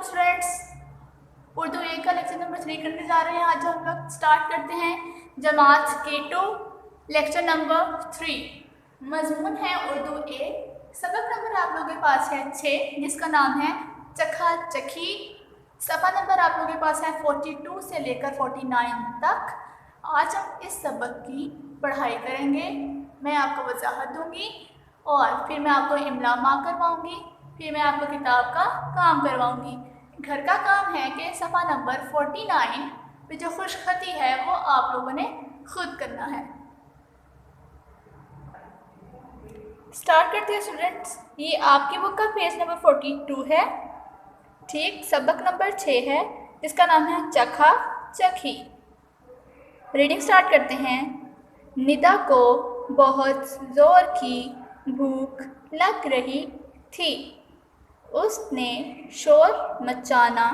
वालेकुम स्टूडेंट्स। उर्दू ए का lecture number 3 करने जा रहे हैं। आज हम लोग स्टार्ट करते हैं जमात K2 लेक्चर नंबर 3। मजमून है उर्दू ए। सबक नंबर आप लोगों के पास है 6, जिसका नाम है चखा चखी। सफ़ा नंबर आप लोगों के पास है 42 से लेकर 49 तक। आज हम इस सबक की पढ़ाई करेंगे। मैं आपको वजाहत दूंगी और फिर मैं आपको इमला मार्क करवाऊंगी। फिर मैं आपको किताब का काम करवाऊंगी। घर का काम है कि सफ़ा नंबर 49 पे जो खुशखती है वो आप लोगों ने खुद करना है। स्टार्ट करते हैं स्टूडेंट्स। ये आपकी बुक का पेज नंबर 42 है। ठीक, सबक नंबर 6 है, जिसका नाम है चखा चखी। रीडिंग स्टार्ट करते हैं। निदा को बहुत ज़ोर की भूख लग रही थी। उसने शोर मचाना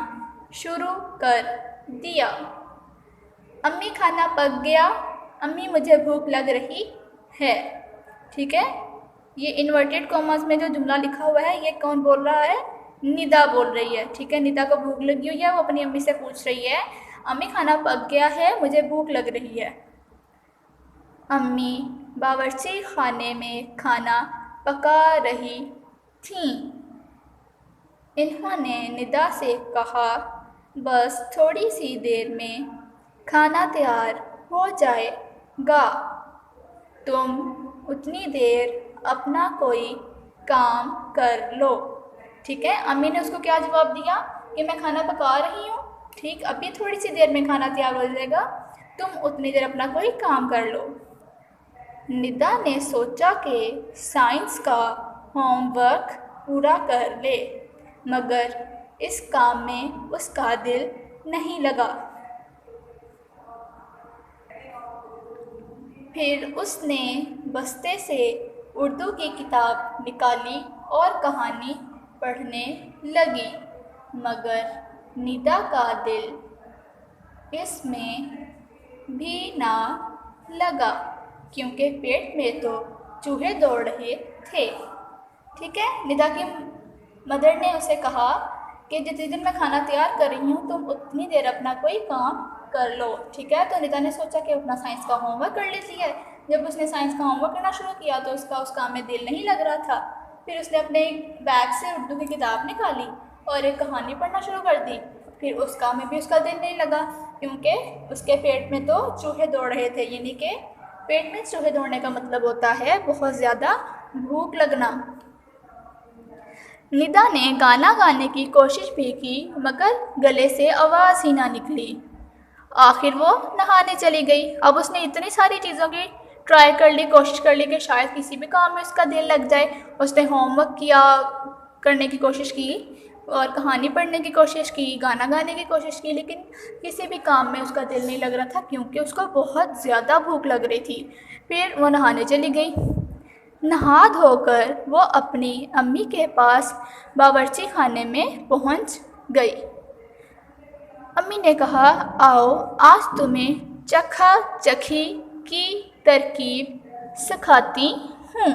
शुरू कर दिया। अम्मी खाना पक गया, अम्मी मुझे भूख लग रही है। ठीक है, ये इन्वर्टेड कॉमास में जो जुमला लिखा हुआ है ये कौन बोल रहा है? निदा बोल रही है। ठीक है, निदा को भूख लगी हुई है, वो अपनी अम्मी से पूछ रही है अम्मी खाना पक गया है, मुझे भूख लग रही है। अम्मी बावर्ची खाने में खाना पका रही थीं। इन्होंने निदा से कहा बस थोड़ी सी देर में खाना तैयार हो जाएगा, तुम उतनी देर अपना कोई काम कर लो। ठीक है, अम्मी ने उसको क्या जवाब दिया कि मैं खाना पका रही हूँ। ठीक, अभी थोड़ी सी देर में खाना तैयार हो जाएगा, तुम उतनी देर अपना कोई काम कर लो। निदा ने सोचा कि साइंस का होमवर्क पूरा कर ले, मगर इस काम में उसका दिल नहीं लगा। फिर उसने बस्ते से उर्दू की किताब निकाली और कहानी पढ़ने लगी, मगर निदा का दिल इसमें भी ना लगा, क्योंकि पेट में तो चूहे दौड़ रहे थे। ठीक है, निदा की मदर ने उसे कहा कि जितनी देर मैं खाना तैयार कर रही हूँ तुम उतनी देर अपना कोई काम कर लो। ठीक है, तो निदा ने सोचा कि अपना साइंस का होमवर्क कर लेती है। जब उसने साइंस का होमवर्क करना शुरू किया तो उसका उस काम में दिल नहीं लग रहा था। फिर उसने अपने बैग से उर्दू की किताब निकाली और एक कहानी पढ़ना शुरू कर दी। फिर उस काम में भी उसका दिल नहीं लगा, क्योंकि उसके पेट में तो चूहे दौड़ रहे थे। यानी कि पेट में चूहे दौड़ने का मतलब होता है बहुत ज़्यादा भूख लगना। निदा ने गाना गाने की कोशिश भी की, मगर गले से आवाज़ ही ना निकली। आखिर वो नहाने चली गई। अब उसने इतनी सारी चीज़ों की ट्राई कर ली, कोशिश कर ली कि शायद किसी भी काम में उसका दिल लग जाए। उसने होमवर्क किया, करने की कोशिश की और कहानी पढ़ने की कोशिश की, गाना गाने की कोशिश की, लेकिन किसी भी काम में उसका दिल नहीं लग रहा था, क्योंकि उसको बहुत ज़्यादा भूख लग रही थी। फिर वो नहाने चली गई। नहा धोकर वो अपनी अम्मी के पास बावर्ची खाने में पहुंच गई। अम्मी ने कहा आओ आज तुम्हें चखा चखी की तरकीब सिखाती हूँ।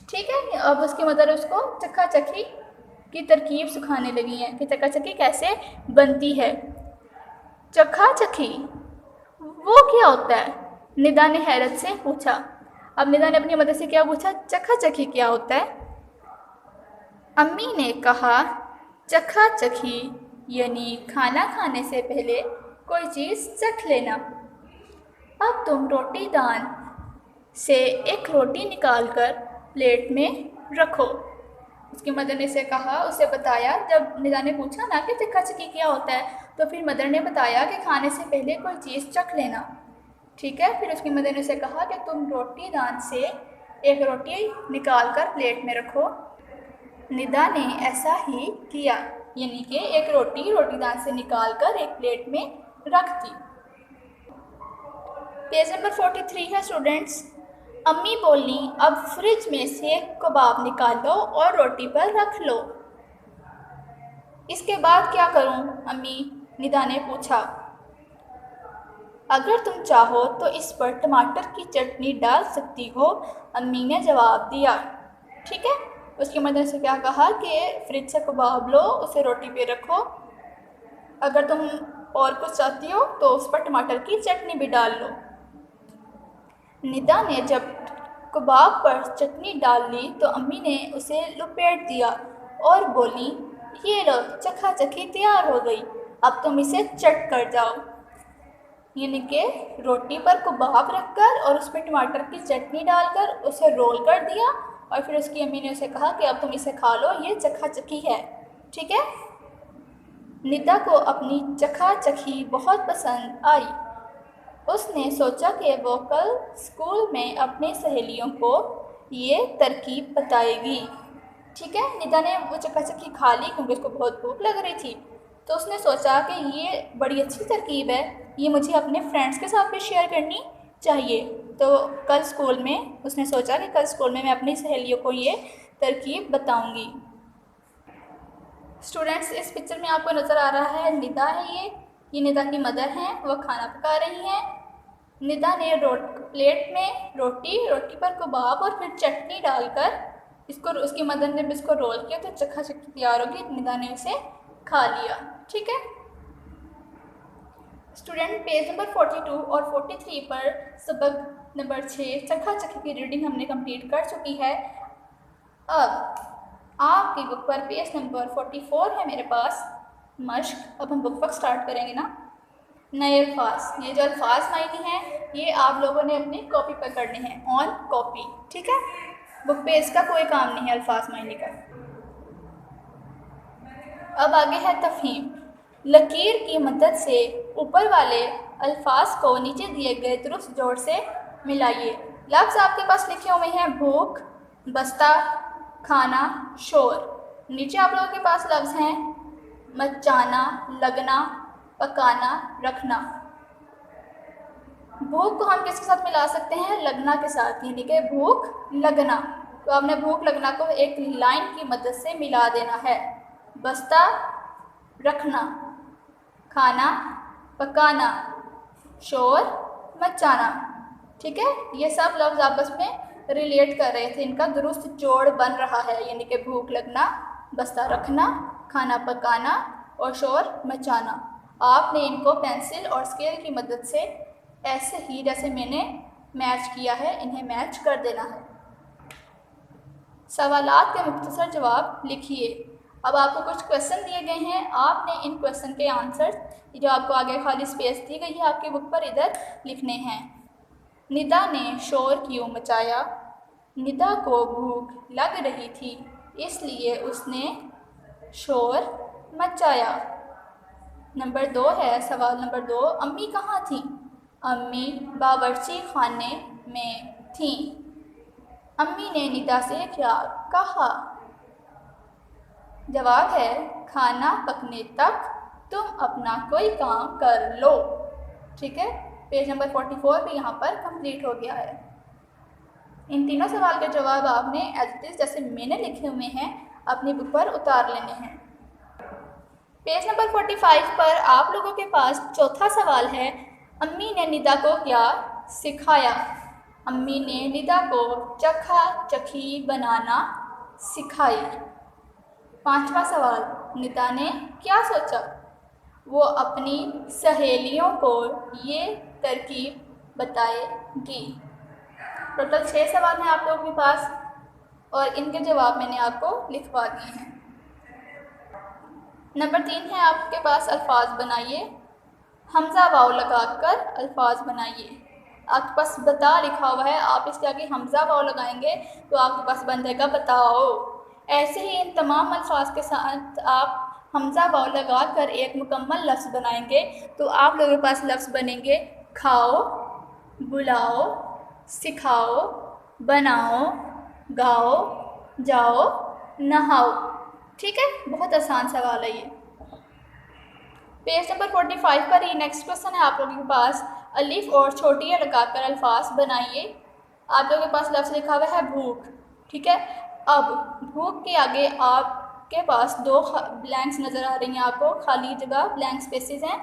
ठीक है, अब उसकी मदर उसको चखा चखी की तरकीब सिखाने लगी हैं कि चखा चखी कैसे बनती है। चखा चखी वो क्या होता है? निदा ने हैरत से पूछा। अब निदा ने अपनी मदर से क्या पूछा? चखा चखी क्या होता है? अम्मी ने कहा चखा चखी यानी खाना खाने से पहले कोई चीज़ चख लेना। अब तुम रोटी दान से एक रोटी निकालकर प्लेट में रखो। उसकी मदर ने उसे बताया। जब निदा ने पूछा ना कि चखा चखी क्या होता है, तो फिर मदर ने बताया कि खाने से पहले कोई चीज़ चख लेना। ठीक है, फिर उसकी मदर ने उसे कहा कि तुम रोटी दान से एक रोटी निकालकर प्लेट में रखो। निदा ने ऐसा ही किया, यानी कि एक रोटी दान से निकालकर एक प्लेट में रख दी। पेज नंबर 43 है स्टूडेंट्स। अम्मी बोली अब फ्रिज में से कबाब निकालो और रोटी पर रख लो। इसके बाद क्या करूं? अम्मी निदा ने पूछा। अगर तुम चाहो तो इस पर टमाटर की चटनी डाल सकती हो, अम्मी ने जवाब दिया। ठीक है, उसकी मदद से क्या कहा कि फ्रिज से कबाब लो, उसे रोटी पे रखो, अगर तुम और कुछ चाहती हो तो उस पर टमाटर की चटनी भी डाल लो। निदा ने जब कबाब पर चटनी डाल ली तो अम्मी ने उसे लपेट दिया और बोली, ये लो चखा चखी तैयार हो गई, अब तुम इसे चट कर जाओ। यानी कि रोटी पर कबाब रखकर और उस पर टमाटर की चटनी डालकर उसे रोल कर दिया और फिर उसकी अम्मी ने उसे कहा कि अब तुम इसे खा लो, ये चखा चखी है। ठीक है। निदा को अपनी चखा चखी बहुत पसंद आई। उसने सोचा कि वो कल स्कूल में अपनी सहेलियों को ये तरकीब बताएगी। ठीक है। निदा ने वो चखा चखी खा ली क्योंकि उसको बहुत भूख लग रही थी, तो उसने सोचा कि ये बड़ी अच्छी तरकीब है, ये मुझे अपने फ्रेंड्स के साथ भी शेयर करनी चाहिए। तो कल स्कूल में उसने सोचा कि कल स्कूल में मैं अपनी सहेलियों को ये तरकीब बताऊंगी। स्टूडेंट्स, इस पिक्चर में आपको नज़र आ रहा है निदा है, ये निदा की मदर हैं, वह खाना पका रही हैं। निदा ने प्लेट में रोटी पर कबाब और फिर चटनी डालकर इसको, उसकी मदर ने भी इसको रोल किया तो चखा चखी तैयार होगी। निदा ने इसे खा लिया। ठीक है स्टूडेंट, पेज नंबर 42 और 43 पर सबक नंबर 6 चखा चखी की रीडिंग हमने कंप्लीट कर चुकी है। अब आपकी बुक पर पेज नंबर 44 है मेरे पास, मश्क। अब हम बुक वर्क स्टार्ट करेंगे ना। नए अल्फाज, ये जो अल्फाज मायने हैं ये आप लोगों ने अपनी कॉपी पर करने हैं, ऑन कॉपी। ठीक है, बुक पे इसका कोई काम नहीं है अल्फाज मायने का। अब आगे है तफहीम। लकीर की मदद से ऊपर वाले अल्फाज को नीचे दिए गए दुरुस्त जोड़ से मिलाइए। लफ्ज़ आपके पास लिखे हुए हैं भूख, बस्ता, खाना, शोर। नीचे आप लोगों के पास लफ्ज़ हैं मचाना, लगना, पकाना, रखना। भूख को हम किसके साथ मिला सकते हैं? लगना के साथ, यानी कि भूख लगना। तो आपने भूख लगना को एक लाइन की मदद से मिला देना है। बस्ता रखना, खाना पकाना, शोर मचाना। ठीक है, ये सब लफ्ज़ आपस में रिलेट कर रहे थे, इनका दुरुस्त जोड़ बन रहा है, यानी कि भूख लगना, बस्ता रखना, खाना पकाना और शोर मचाना। आपने इनको पेंसिल और स्केल की मदद से ऐसे ही जैसे मैंने मैच किया है इन्हें मैच कर देना है। सवालात के मुख्तसर जवाब लिखिए। अब आपको कुछ क्वेश्चन दिए गए हैं, आपने इन क्वेश्चन के आंसर जो आपको आगे खाली स्पेस दी गई है आपकी बुक पर, इधर लिखने हैं। निदा ने शोर क्यों मचाया? निदा को भूख लग रही थी इसलिए उसने शोर मचाया। नंबर 2 है, सवाल नंबर 2, अम्मी कहाँ थी? अम्मी बावर्ची खाने में थी। अम्मी ने निदा से क्या कहा? जवाब है खाना पकने तक तुम अपना कोई काम कर लो। ठीक है, पेज नंबर 44 भी यहाँ पर कंप्लीट हो गया है। इन तीनों सवाल के जवाब आपने एज इट इज़ जैसे मैंने लिखे हुए हैं अपनी बुक पर उतार लेने हैं। पेज नंबर 45 पर आप लोगों के पास चौथा सवाल है, अम्मी ने निदा को क्या सिखाया? अम्मी ने निदा को चखा चखी बनाना सिखाई। पांचवा सवाल, निदा ने क्या सोचा? वो अपनी सहेलियों को ये तरकीब बताएगी। टोटल 6 सवाल हैं आप लोगों के पास और इनके जवाब मैंने आपको लिखवा दिए हैं। नंबर 3 है आपके पास अल्फाज बनाइए। हमज़ा वाव लगाकर अल्फाज बनाइए। आपके पास बता लिखा हुआ है, आप इसके आगे हमज़ा वाव लगाएंगे तो आपके पास बन जाएगा बताओ। ऐसे ही इन तमाम अल्फाज के साथ आप हमज़ा वाव लगा कर एक मुकम्मल लफ्ज़ बनाएंगे तो आप लोगों के पास लफ्ज़ बनेंगे खाओ, बुलाओ, सिखाओ, बनाओ, गाओ, जाओ, नहाओ। ठीक है, बहुत आसान सवाल है ये। पेज नंबर 45 पर ही नेक्स्ट क्वेश्चन है आप लोगों के पास, अलिफ और छोटी लगाकर अल्फाज बनाइए। आप लोगों के पास लफ्ज़ लिखा हुआ है भूख। ठीक है, अब भूख के आगे आपके पास 2 ब्लैंक्स नज़र आ रही हैं, आपको खाली जगह ब्लैंक स्पेसेस हैं।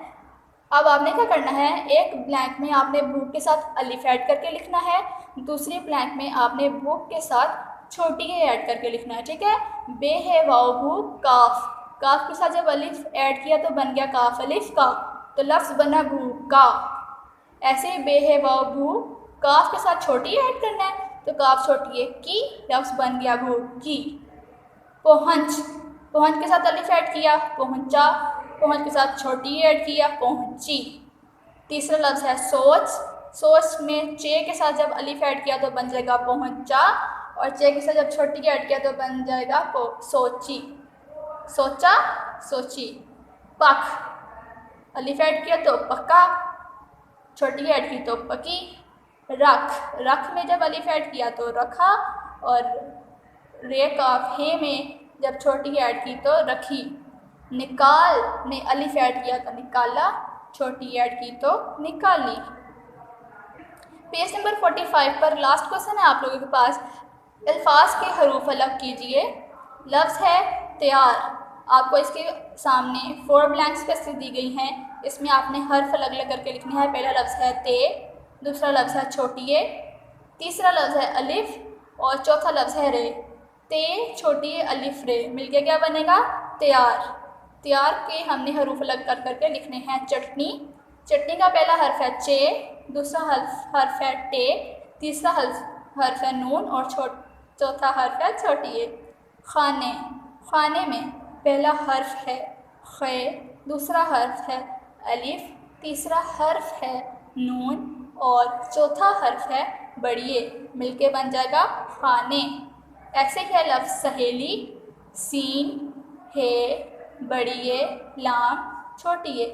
अब आपने क्या करना है, एक ब्लैंक में आपने भूख के साथ अलिफ ऐड करके लिखना है, दूसरे ब्लैंक में आपने भूख के साथ छोटी है ऐड करके लिखना है, ठीक है। बे है वाव भू काफ, काफ के साथ जब अलिफ ऐड किया तो बन गया काफ अलिफ का, तो लफ्ज़ बना भू का। ऐसे ही बे है वाव भू काफ के साथ छोटी ऐड करना है, तो काफ छोटी है की, लफ्ज़ बन गया भू की। पहुँच, पहुँच के साथ अलिफ ऐड किया पहुँचा, पहुँच के साथ छोटी ऐड किया पहुँची। तीसरा लफ्ज़ है सोच, सोच में चे के साथ जब अलिफ ऐड किया तो बन जाएगा पहुँचा, और चे के साथ जब छोटी ऐड किया तो बन जाएगा सोची, सोचा सोची। पक, अलिफ ऐड किया तो पका, छोटी ऐड की तो पकी। रख, रख में जब अलिफ ऐड किया तो रखा, और रे काफ हे में जब छोटी ऐड की तो रखी। निकाल में अलिफ ऐड किया तो निकाला, छोटी ऐड की तो निकाली। पेज नंबर 45 पर लास्ट क्वेश्चन है आप लोगों के पास। अल्फाज के हरूफ अलग कीजिए। लफ्ज़ है तैयार, आपको इसके सामने 4 ब्लैंक स्पेसेस दी गई हैं, इसमें आपने हर्फ अलग अलग करके लिखना है। पहला लफ्ज़ है ते, दूसरा लफ्ज़ है छोटी ए, तीसरा लफ्ज़ है अलिफ, और चौथा लफ्ज़ है रे। ते छोटी ए अलिफ रे मिलके क्या बनेगा तैयार। तैयार के हमने हरूफ अलग कर करके लिखने हैं। चटनी, चटनी का पहला हर्फ है चे, दूसरा हर्फ है टे, तीसरा हर्फ है नून, और चौथा हर्फ है छोटी ए। खाने, खाने में पहला हर्फ है खे, दूसरा हर्फ है अलिफ, तीसरा हर्फ है नून, और चौथा हर्फ है बड़ी ए, मिलके बन जाएगा खाने। ऐसे क्या लफ्ज़ सहेली, सीन है बड़ी ए लाम छोटी ए,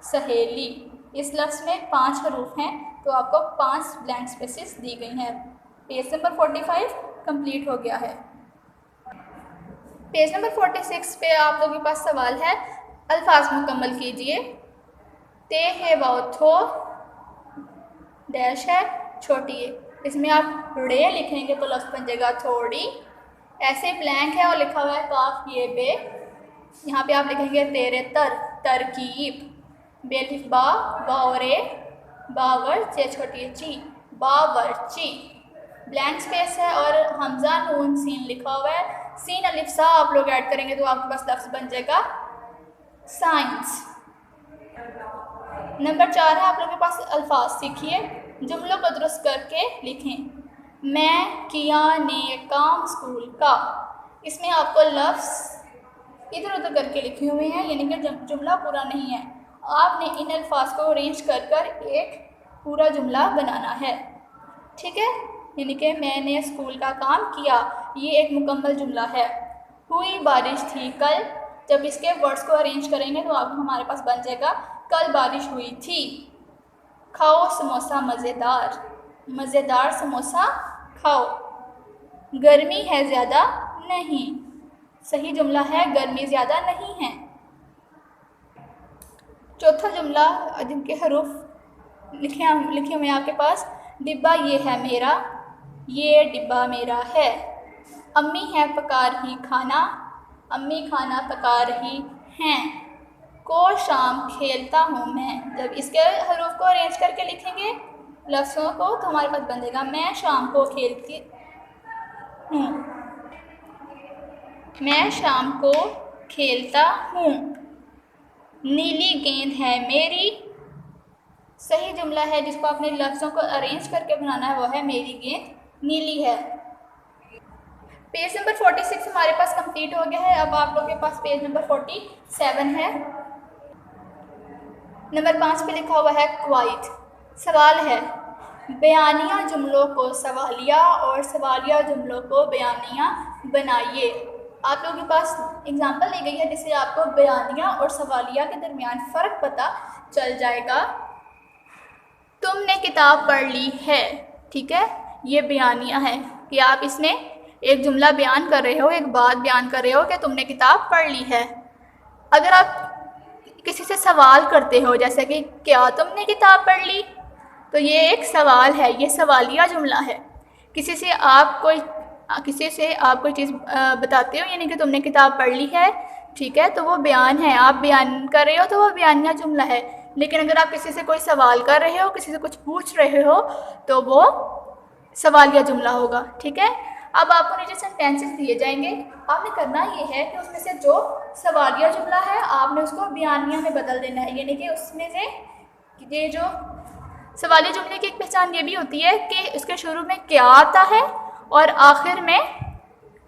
सहेली। इस लफ्ज़ में 5 हरूफ हैं, तो आपको 5 ब्लैंक स्पेसेस दी गई हैं। पेज नंबर 45 कंप्लीट हो गया है। पेज नंबर 46 पे आप लोगों के पास सवाल है, अल्फाज मुकम्मल कीजिए। ते है वाव थो डैश है छोटी है, इसमें आप रे लिखेंगे तो लफ्ज़ बन जाएगा थोड़ी। ऐसे ब्लैंक है और लिखा हुआ है काफ ये बे, यहाँ पे आप लिखेंगे तेरे तरकीब। बेलिफ बा बावरे, बावर चे छोटी है ची, बावरची। ब्लैंक स्पेस है और हमजा नून सीन लिखा हुआ है, सीन अलिफ सा आप लोग ऐड करेंगे तो आपके पास लफ्ज़ बन जाएगा साइंस। नंबर 4 है आप लोगों के पास अल्फाज सीखिए, जुमलों को दुरुस्त करके लिखें। मैं किया ने काम स्कूल का, इसमें आपको लफ्ज़ इधर उधर करके लिखे हुए हैं, यानी कि जुमला पूरा नहीं है। आपने इन अल्फाज को अरेंज कर कर एक पूरा जुमला बनाना है, ठीक है। यानी कि मैंने स्कूल का काम किया, ये एक मुकम्मल जुमला है। हुई बारिश थी कल, जब इसके वर्ड्स को अरेंज करेंगे तो आप हमारे पास बन जाएगा कल बारिश हुई थी। खाओ समोसा मज़ेदार, मज़ेदार समोसा खाओ। गर्मी है ज़्यादा नहीं, सही जुमला है गर्मी ज़्यादा नहीं है। चौथा जुमला जिनके हरूफ लिखे हुए हैं आपके पास, डिब्बा ये है मेरा, ये डिब्बा मेरा है। अम्मी है पका रही खाना, अम्मी खाना पका रही हैं। को शाम खेलता हूँ मैं, जब इसके हरूफ को अरेंज करके लिखेंगे लफ्ज़ों को तो हमारे पास बन जाएगा मैं शाम को खेलती हूँ, मैं शाम को खेलता हूँ। नीली गेंद है मेरी, सही जुमला है जिसको आपने लफ्ज़ों को अरेंज करके बनाना है वो है मेरी गेंद नीली है। पेज नंबर 46 हमारे पास कंप्लीट हो गया है। अब आप लोगों के पास पेज नंबर 47 है। नंबर 5 पे लिखा हुआ है क्वाइट। सवाल है, बयानिया जुमलों को सवालिया और सवालिया जुमलों को बयानिया बनाइए। आप लोगों के पास एग्जाम्पल दी गई है जिससे आपको बयानिया और सवालिया के दरमियान फ़र्क पता चल जाएगा। तुमने किताब पढ़ ली है, ठीक है, ये बयानिया है कि आप इसमें एक जुमला बयान कर रहे हो, एक बात बयान कर रहे हो कि तुमने किताब पढ़ ली है। अगर आप किसी से सवाल करते हो जैसे कि क्या तुमने किताब पढ़ ली, तो ये एक सवाल है, ये सवालिया जुमला है। किसी से आप कोई चीज़ बताते हो यानी कि तुमने किताब पढ़ ली है, ठीक है, तो वो बयान है, आप बयान कर रहे हो तो वो बयानिया जुमला है। लेकिन अगर आप किसी से कोई सवाल कर रहे हो, किसी से कुछ पूछ रहे हो तो वो सवालिया जुमला होगा, ठीक है। अब आपको नीचे सेंटेंसेस दिए जाएंगे, आपने करना ये है कि उसमें से जो सवालिया जुमला है आपने उसको बयानिया में बदल देना है। यानी कि उसमें से ये जो सवालिया जुमले की एक पहचान ये भी होती है कि उसके शुरू में क्या आता है और आखिर में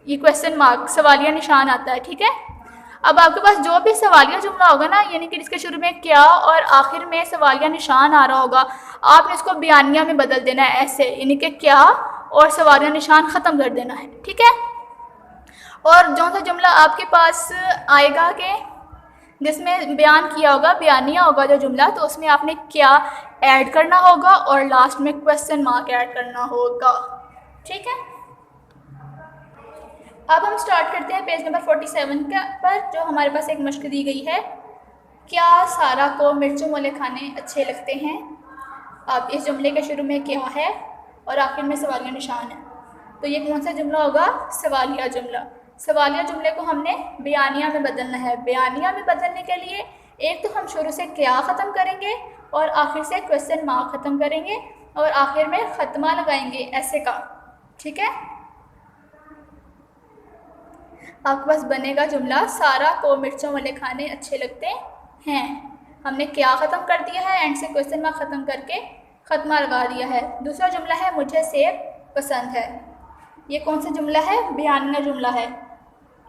ये क्वेश्चन मार्क सवालिया निशान आता है। ठीक है, अब आपके पास जो भी सवालिया जुमला होगा ना, यानी कि जिसके शुरू में क्या और आखिर में सवालिया निशान आ रहा होगा, आपने उसको बयानिया में बदल देना है ऐसे, यानी कि क्या और सवालिया निशान ख़त्म कर देना है। ठीक है, और जो सा जुमला आपके पास आएगा कि जिसमें बयान किया होगा, बयानिया होगा जो जुमला, तो उसमें आपने क्या ऐड करना होगा और लास्ट में क्वेश्चन मार्क ऐड करना होगा। ठीक है, अब हम स्टार्ट करते हैं पेज नंबर 47 का पर, जो हमारे पास एक मश्क दी गई है, क्या सारा को मिर्चों वाले खाने अच्छे लगते हैं। अब इस जुमले के शुरू में क्या है और आखिर में सवालिया निशान है, तो ये कौन सा जुमला होगा, सवालिया जुमला। सवालिया जुमले को हमने बयानिया में बदलना है। बयानिया में बदलने के लिए एक तो हम शुरू से क्या ख़त्म करेंगे और आखिर से क्वेश्चन मार्क ख़त्म करेंगे और आखिर में ख़त्मा लगाएंगे ऐसे का। ठीक है, आपके पास बनेगा जुमला, सारा को मिर्चों वाले खाने अच्छे लगते हैं। हमने क्या ख़त्म कर दिया है, एंड से क्वेश्चन मार्क ख़त्म करके ख़त्मा लगा दिया है। दूसरा जुमला है, मुझे सेब पसंद है। ये कौन सा जुमला है, बयानिया जुमला है।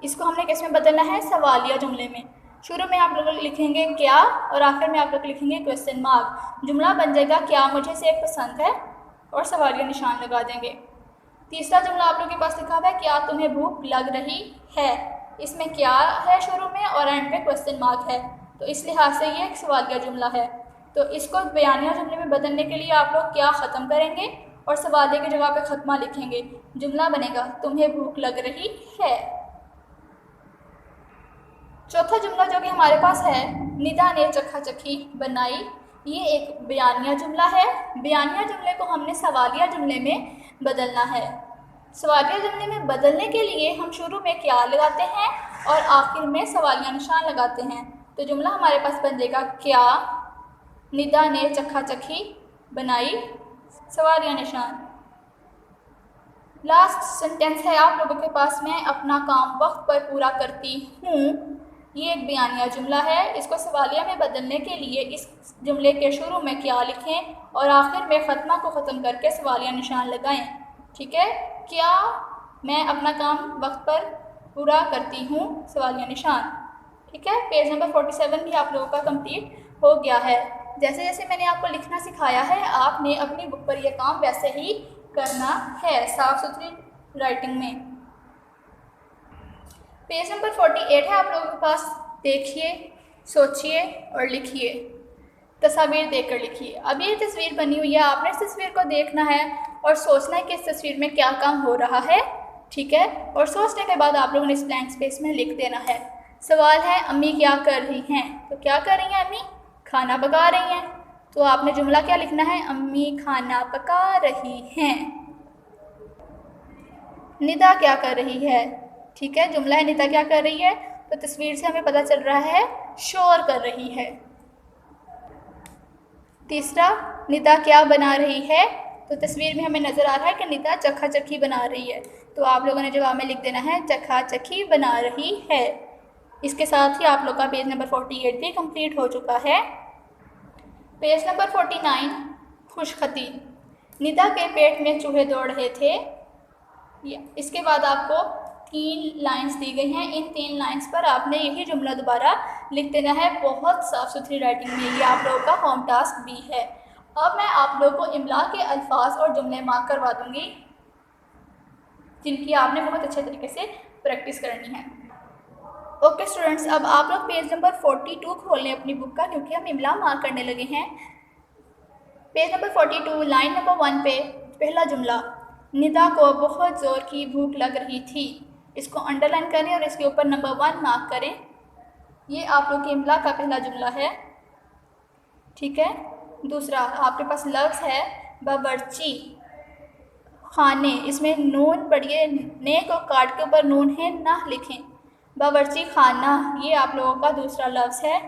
इसको हमने किस में बदलना है, सवालिया जुमले में। शुरू में आप लोग लिखेंगे क्या और आखिर में आप लोग लिखेंगे क्वेश्चन मार्क। जुमला बन जाएगा क्या मुझे सेब पसंद है और सवालिया निशान लगा देंगे। तीसरा जुमला आप लोग के पास लिखा हुआ है, क्या तुम्हें भूख लग रही है। इसमें क्या है शुरू में और एंड में क्वेश्चन मार्क है, तो इस लिहाज से ये एक सवालिया जुमला है। तो इसको बयानिया जुमले में बदलने के लिए आप लोग क्या ख़त्म करेंगे और सवालिया की जगह पे ख़त्मा लिखेंगे। जुमला बनेगा तुम्हें भूख लग रही है। चौथा जुमला जो कि हमारे पास है, निदा ने चखा चखी बनाई। ये एक बयानिया जुमला है। बयानिया जुमले को हमने सवालिया जुमले में बदलना है। सवालिया जुमले में बदलने के लिए हम शुरू में क्या लगाते हैं और आखिर में सवालिया निशान लगाते हैं। तो जुमला हमारे पास बन जाएगा क्या निदा ने चखा चखी बनाई, सवालिया निशान। लास्ट सेंटेंस है आप लोगों के पास, मैं अपना काम वक्त पर पूरा करती हूँ। ये एक बयानिया जुमला है। इसको सवालिया में बदलने के लिए इस जुमले के शुरू में क्या लिखें और आखिर में ख़त्मा को ख़त्म करके सवालिया निशान लगाएं। ठीक है, क्या मैं अपना काम वक्त पर पूरा करती हूँ, सवालिया निशान। ठीक है, पेज नंबर 47 भी आप लोगों का कंप्लीट हो गया है। जैसे जैसे मैंने आपको लिखना सिखाया है, आपने अपनी बुक पर यह काम वैसे ही करना है, साफ़ सुथरी राइटिंग में। पेज नंबर 48 है आप लोगों के पास। देखिए, सोचिए और लिखिए। तस्वीर देखकर लिखिए। अब ये तस्वीर बनी हुई है, आपने इस तस्वीर को देखना है और सोचना है कि इस तस्वीर में क्या काम हो रहा है। ठीक है, और सोचने के बाद आप लोगों ने इस ब्लैंक स्पेस में लिख देना है। सवाल है, अम्मी क्या कर रही हैं। तो क्या कर रही हैं अम्मी, खाना पका रही हैं। तो आपने जुमला क्या लिखना है, अम्मी खाना पका रही हैं। निदा क्या कर रही है। ठीक है, जुमला है निदा क्या कर रही है, तो तस्वीर से हमें पता चल रहा है शोर कर रही है। तीसरा, निदा क्या बना रही है, तो तस्वीर में हमें नज़र आ रहा है कि निदा चखा चखी बना रही है। तो आप लोगों ने जवाब में लिख देना है चखा चखी बना रही है। इसके साथ ही आप लोग का पेज नंबर 48 भी कंप्लीट हो चुका है। Page number 49, खुशखती। निदा के पेट में चूहे दौड़ रहे थे। इसके बाद आपको 3 लाइंस दी गई हैं। इन 3 लाइंस पर आपने यही जुमला दोबारा लिख देना है, बहुत साफ़ सुथरी राइटिंग में। ये आप लोगों का होम टास्क भी है। अब मैं आप लोगों को इमला के अल्फाज और जुमले मार्क करवा दूँगी, जिनकी आपने बहुत अच्छे तरीके से प्रैक्टिस करनी है। ओके स्टूडेंट्स, अब आप लोग पेज नंबर 42 खोल लें अपनी बुक का, क्योंकि हम इमला मार्क करने लगे हैं। पेज नंबर 42, लाइन नंबर 1 पे पहला जुमला, निदा को बहुत ज़ोर की भूख लग रही थी। इसको अंडरलाइन करें और इसके ऊपर नंबर 1 मार्क करें। ये आप लोग के इमला का पहला जुमला है। ठीक है, दूसरा आपके पास लफ्ज़ है बावर्ची खाने। इसमें नून पढ़िए, ने को काट के ऊपर नून है ना लिखें। बावर्ची खाना, ये आप लोगों का दूसरा लफ्ज़ है।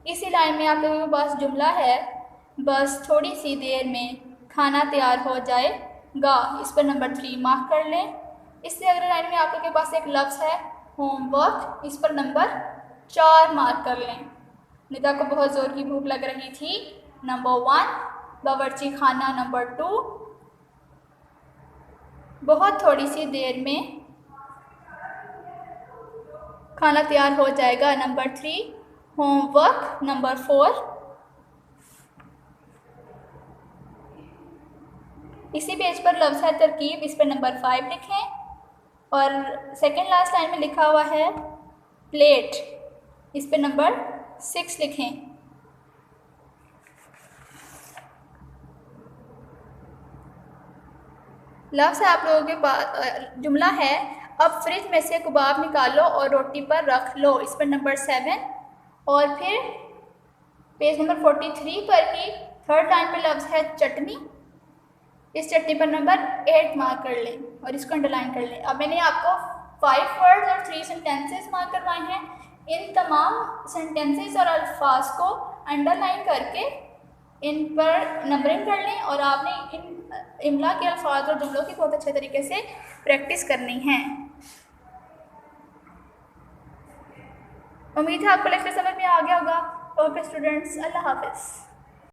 इसी लाइन में आप लोगों के पास जुमला है, बस थोड़ी सी देर में खाना तैयार हो जाएगा। इस पर नंबर 3 मार्क कर लें। इसलिए अगले लाइन में आपके पास एक लफ्ज़ है होमवर्क, इस पर नंबर 4 मार्क कर लें। निदा को बहुत ज़ोर की भूख लग रही थी, नंबर 1। बावर्ची खाना, नंबर 2। बहुत थोड़ी सी देर में खाना तैयार हो जाएगा, नंबर 3। Homework, number 4। इसी पेज पर लफ्ज़ है तरकीब, इस पर नंबर 5 लिखें। और सेकंड लास्ट लाइन में लिखा हुआ है प्लेट, इस पर नंबर 6 लिखें। लफ्ज़ आप लोगों के पास जुमला है, अब फ्रिज में से कबाब निकालो और रोटी पर रख लो, इस पर नंबर 7। और फिर पेज नंबर 43 पर ही थर्ड लाइन पे लफ्ज़ है चटनी, इस चटनी पर नंबर 8 मार्क कर लें और इसको अंडरलाइन कर लें। अब मैंने आपको 5 वर्ड्स और 3 सेंटेंसेस मार्क करवाए हैं। इन तमाम सेंटेंसेस और अल्फाज को अंडरलाइन करके इन पर नंबरिंग कर लें और आपने इन इमला के अल्फाज और जुमलों की बहुत अच्छे तरीके से प्रैक्टिस करनी है। उम्मीद है आपको लेक्चर समझ में आ गया होगा। ओके स्टूडेंट्स, अल्लाह हाफिज़।